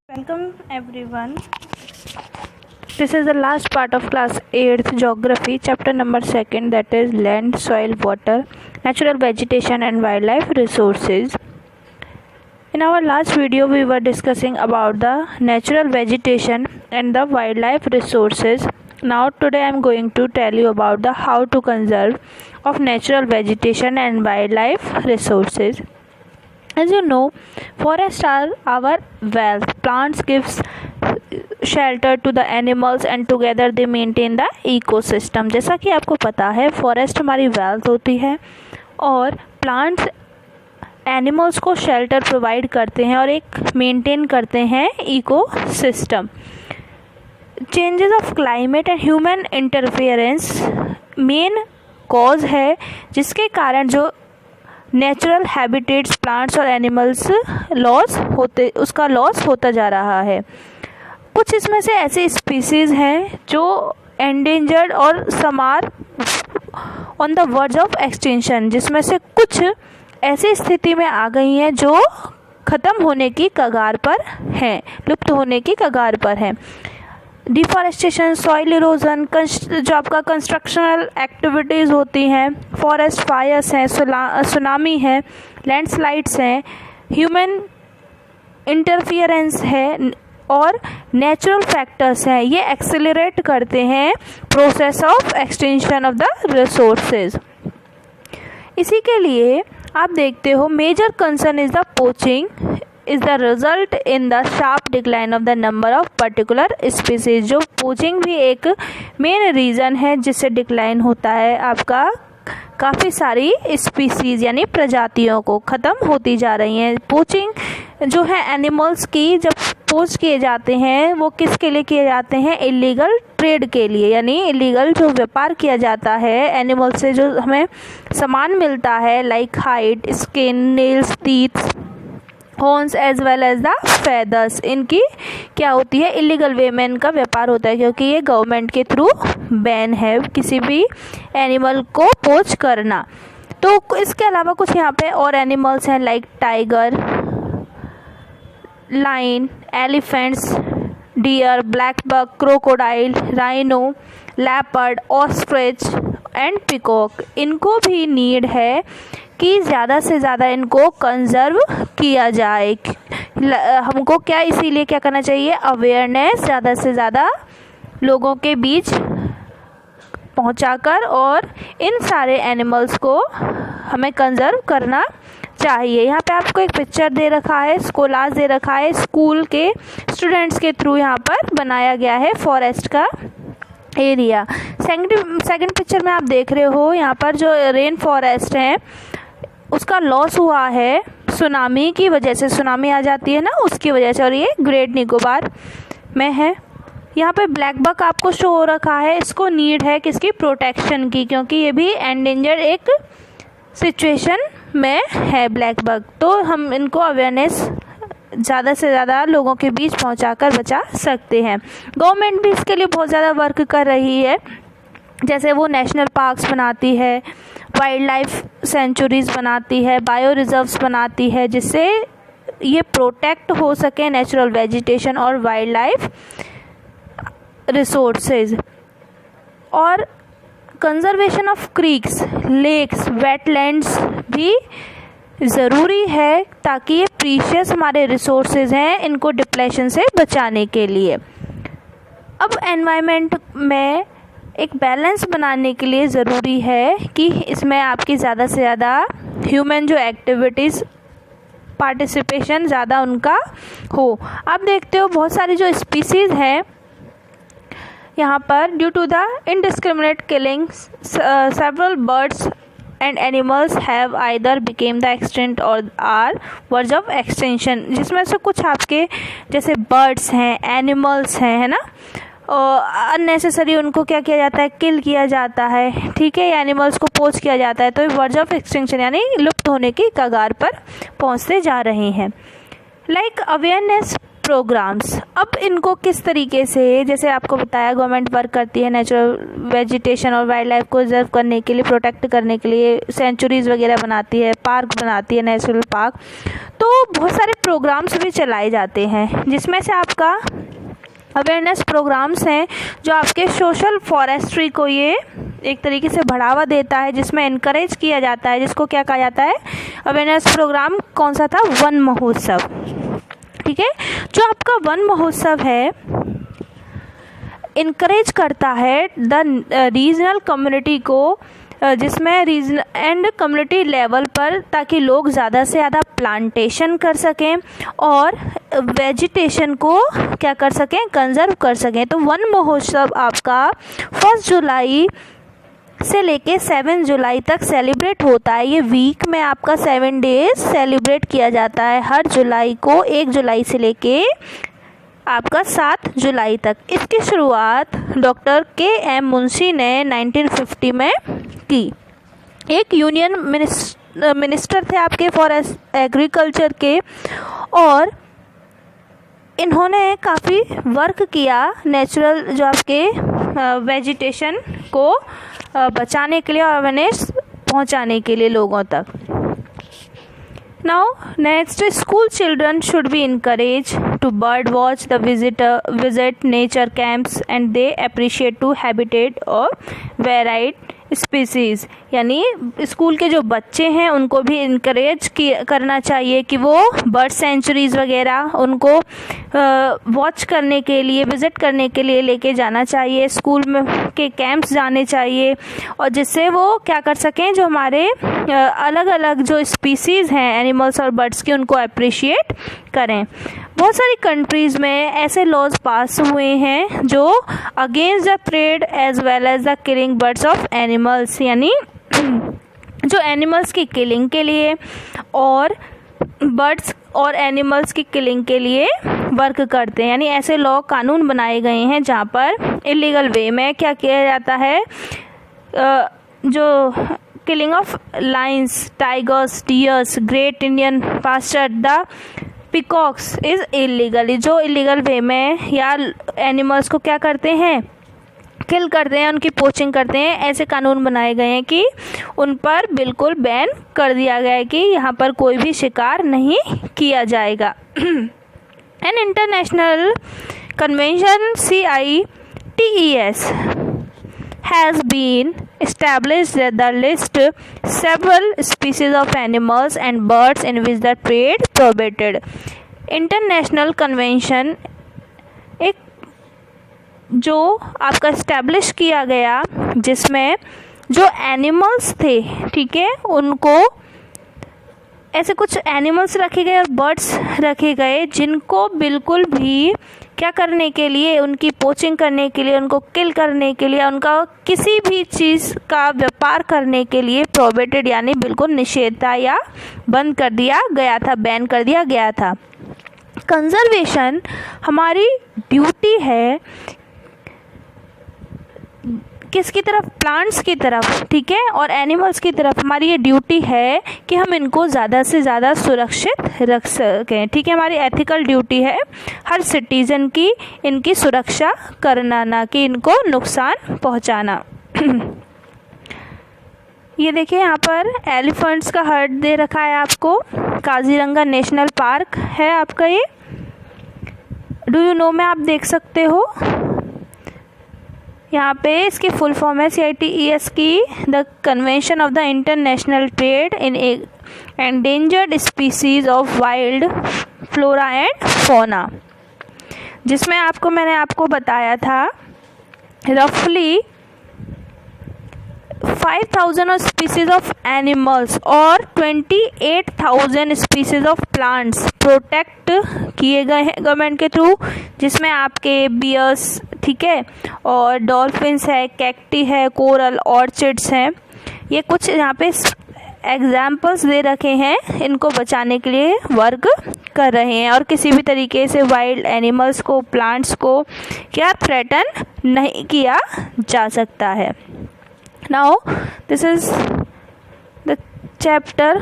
Welcome everyone. This is the last part of class 8th geography, chapter number 2, that is land, soil, water, natural vegetation and wildlife resources. In our last video we were discussing about the natural vegetation and the wildlife resources. Now today I am going to tell you about the how to conserve of natural vegetation and wildlife resources. As you know, forests are our wealth. Plants gives shelter to the animals and together they maintain the ecosystem. जैसा कि आपको पता है forest हमारी wealth होती है और plants animals को शेल्टर प्रोवाइड करते हैं और एक मेंटेन करते हैं ecosystem. Changes of climate and human interference main cause है जिसके कारण जो नेचुरल हैबिटेट्स प्लांट्स और एनिमल्स उसका लॉस होता जा रहा है. कुछ इसमें से ऐसे स्पीसीज हैं जो एंडेंजर्ड और समार on the verge of extinction, जिसमें से कुछ ऐसी स्थिति में आ गई हैं जो ख़त्म होने की कगार पर हैं, लुप्त होने की कगार पर हैं. डिफॉरेस्टेशन, सॉइल इरोजन, जो आपका कंस्ट्रक्शनल एक्टिविटीज़ होती हैं, फॉरेस्ट फायर्स हैं, सुनामी है, लैंडस्लाइड्स हैं, ह्यूमन इंटरफियरेंस है और नेचुरल फैक्टर्स हैं, ये एक्सेलरेट करते हैं process of extinction of the resources. इसी के लिए आप देखते हो major concern is the poaching is the result in the sharp decline of the number of particular species. जो पोचिंग भी एक मेन रीज़न है जिससे डिक्लाइन होता है आपका काफ़ी सारी स्पीसीज़ यानी प्रजातियों को ख़त्म होती जा रही हैं. पोचिंग जो है एनिमल्स की जब पोच किए जाते हैं वो किसके लिए किए जाते हैं? इलीगल ट्रेड के लिए, यानी इलीगल जो व्यापार किया जाता है एनिमल से जो हमें सामान मिलता है like hide, skin, nails, teeth, horns as well as the feathers, इनकी क्या होती है? इलीगल वे में इनका व्यापार होता है क्योंकि ये गवर्नमेंट के थ्रू बैन है किसी भी एनिमल को पोच करना. तो इसके अलावा कुछ यहाँ पे और एनिमल्स हैं like tiger, lion, elephants, deer, black buck, crocodile, rhino, leopard, ostrich and peacock. इनको भी नीड है कि ज़्यादा से ज़्यादा इनको कंजर्व किया जाए. हमको क्या इसीलिए क्या करना चाहिए? अवेयरनेस ज़्यादा से ज़्यादा लोगों के बीच पहुंचाकर और इन सारे एनिमल्स को हमें कंजर्व करना चाहिए. यहाँ पे आपको एक पिक्चर दे रखा है, कोलाज दे रखा है, स्कूल के स्टूडेंट्स के थ्रू यहाँ पर बनाया गया है फॉरेस्ट का एरिया. सेकंड पिक्चर में आप देख रहे हो यहाँ पर जो रेन फॉरेस्ट है उसका लॉस हुआ है सुनामी की वजह से. सुनामी आ जाती है ना, उसकी वजह से, और ये ग्रेट निकोबार में है. यहाँ पे ब्लैक बक आपको शो हो रखा है, इसको नीड है किसकी? प्रोटेक्शन की, क्योंकि ये भी एंडेंजर्ड एक सिचुएशन में है ब्लैक बक. तो हम इनको अवेयरनेस ज़्यादा से ज़्यादा लोगों के बीच पहुँचाकर बचा सकते हैं. गवर्नमेंट भी इसके लिए बहुत ज़्यादा वर्क कर रही है, जैसे वो नेशनल पार्क्स बनाती है, वाइल्ड लाइफ सेंचुरीज़ बनाती है, बायो रिजर्व्स बनाती है, जिससे ये प्रोटेक्ट हो सके नेचुरल वेजिटेशन और वाइल्ड लाइफ रिसोर्सेज. और conservation of creeks, lakes, wetlands भी ज़रूरी है ताकि ये प्रीशियस हमारे रिसोर्सेज हैं इनको डिप्लेशन से बचाने के लिए. अब एनवायरनमेंट में एक बैलेंस बनाने के लिए ज़रूरी है कि इसमें आपकी ज़्यादा से ज़्यादा ह्यूमन जो एक्टिविटीज़ पार्टिसिपेशन ज़्यादा उनका हो. आप देखते हो बहुत सारी जो स्पीसीज़ हैं यहाँ पर due to the indiscriminate killings several birds and animals have either become the extinct और आर वर्ज ऑफ एक्सटेंशन. जिसमें से कुछ आपके जैसे बर्ड्स हैं, एनिमल्स हैं, है ना, अननेसेसरी उनको क्या किया जाता है? किल किया जाता है. ठीक है, एनिमल्स को पोच किया जाता है, तो वर्ज ऑफ एक्सटिंक्शन यानी लुप्त होने की कगार पर पहुंचते जा रहे हैं. Like awareness programmes. अब इनको किस तरीके से, जैसे आपको बताया गवर्नमेंट वर्क करती है नेचुरल वेजिटेशन और वाइल्ड लाइफ को रिजर्व करने के लिए, प्रोटेक्ट करने के लिए, सेंचुरीज वगैरह बनाती है, पार्क बनाती है, नेशनल पार्क। तो बहुत सारे प्रोग्राम्स भी चलाए जाते हैं, जिसमें से आपका अवेयरनेस प्रोग्राम्स हैं जो आपके सोशल फॉरेस्ट्री को ये एक तरीके से बढ़ावा देता है, जिसमें इनकरेज किया जाता है, जिसको क्या कहा जाता है, अवेयरनेस प्रोग्राम कौन सा था, वन महोत्सव। ठीक है, जो आपका वन महोत्सव है इनकरेज करता है द रीजनल कम्युनिटी को, जिसमें रीजन एंड कम्युनिटी लेवल पर, ताकि लोग ज़्यादा से ज़्यादा प्लांटेशन कर सकें और वेजिटेशन को क्या कर सकें, कंजर्व कर सकें। तो वन महोत्सव आपका 1 जुलाई से लेके 7 जुलाई तक सेलिब्रेट होता है। ये वीक में आपका 7 डेज सेलिब्रेट किया जाता है हर जुलाई को, 1 जुलाई से लेके आपका 7 जुलाई तक। इसकी शुरुआत डॉक्टर के.एम. मुंशी ने 1950 में की। एक यूनियन मिनिस्टर थे आपके फॉर एग्रीकल्चर के, और इन्होंने काफ़ी वर्क किया नेचुरल जो आपके वेजिटेशन को बचाने के लिए और अवेयरनेस पहुंचाने के लिए लोगों तक। Now next, school children should be encouraged to bird watch, visit nature camps, and they appreciate to habitat or varied species. यानी स्कूल के जो बच्चे हैं उनको भी इनकरेज करना चाहिए कि वो बर्ड सेंचुरीज़ वगैरह उनको वॉच करने के लिए, विज़िट करने के लिए लेके जाना चाहिए, स्कूल में के कैंप्स जाने चाहिए, और जिससे वो क्या कर सकें, जो हमारे अलग अलग जो स्पीसीज़ हैं एनिमल्स और बर्ड्स की, उनको अप्रिशिएट करें। बहुत सारी कंट्रीज़ में ऐसे लॉज पास हुए हैं जो against the trade as well as the killing birds of animals, यानी जो एनिमल्स की किलिंग के लिए और बर्ड्स और एनिमल्स की किलिंग के लिए वर्क करते हैं। यानी ऐसे लॉ कानून बनाए गए हैं जहाँ पर इलीगल वे में क्या किया जाता है, जो killing of lions, tigers, deers, great Indian pasture, the peacocks is illegal. जो इलीगल वे में या एनिमल्स को क्या करते हैं, किल करते हैं, उनकी पोचिंग करते हैं, ऐसे कानून बनाए गए हैं कि उन पर बिल्कुल बैन कर दिया गया है कि यहाँ पर कोई भी शिकार नहीं किया जाएगा। An international convention CITES has been established that the list several species of animals and birds in which the trade prohibited। International convention एक जो आपका इस्टेब्लिश किया गया, जिसमें जो एनिमल्स थे, ठीक है, उनको ऐसे कुछ एनिमल्स रखे गए और बर्ड्स रखे गए जिनको बिल्कुल भी क्या करने के लिए, उनकी पोचिंग करने के लिए, उनको किल करने के लिए, उनका किसी भी चीज़ का व्यापार करने के लिए प्रोहिबिटेड यानी बिल्कुल निषेध था या बंद कर दिया गया था, बैन कर दिया गया था। कंजर्वेशन हमारी ड्यूटी है किसकी तरफ, प्लांट्स की तरफ, ठीक है, और एनिमल्स की तरफ हमारी ये ड्यूटी है कि हम इनको ज़्यादा से ज़्यादा सुरक्षित रख सकें। ठीक है, हमारी एथिकल ड्यूटी है हर सिटीज़न की इनकी सुरक्षा करना, ना कि इनको नुकसान पहुंचाना। ये देखिए यहाँ पर एलिफेंट्स का हर्ट दे रखा है आपको, काजीरंगा नेशनल पार्क है आपका ये, डू यू नो में आप देख सकते हो। यहाँ पे इसकी फुल फॉर्म है CITES की, the convention of the international trade in endangered species of wild flora and fauna, जिसमें मैंने आपको बताया था रफली 5,000 स्पीसीज ऑफ एनिमल्स और 28,000 स्पीसीज ऑफ प्लांट्स प्रोटेक्ट किए गए हैं गवर्नमेंट के थ्रू, जिसमें आपके बियर्स, ठीक है, और डॉल्फिन्स है, कैक्टी है, कोरल, ऑर्चिड्स हैं। ये कुछ यहाँ पे एग्जाम्पल्स दे रखे हैं, इनको बचाने के लिए वर्क कर रहे हैं और किसी भी तरीके से वाइल्ड एनिमल्स को, प्लांट्स को क्या थ्रेटन नहीं किया जा सकता है। Now this is the chapter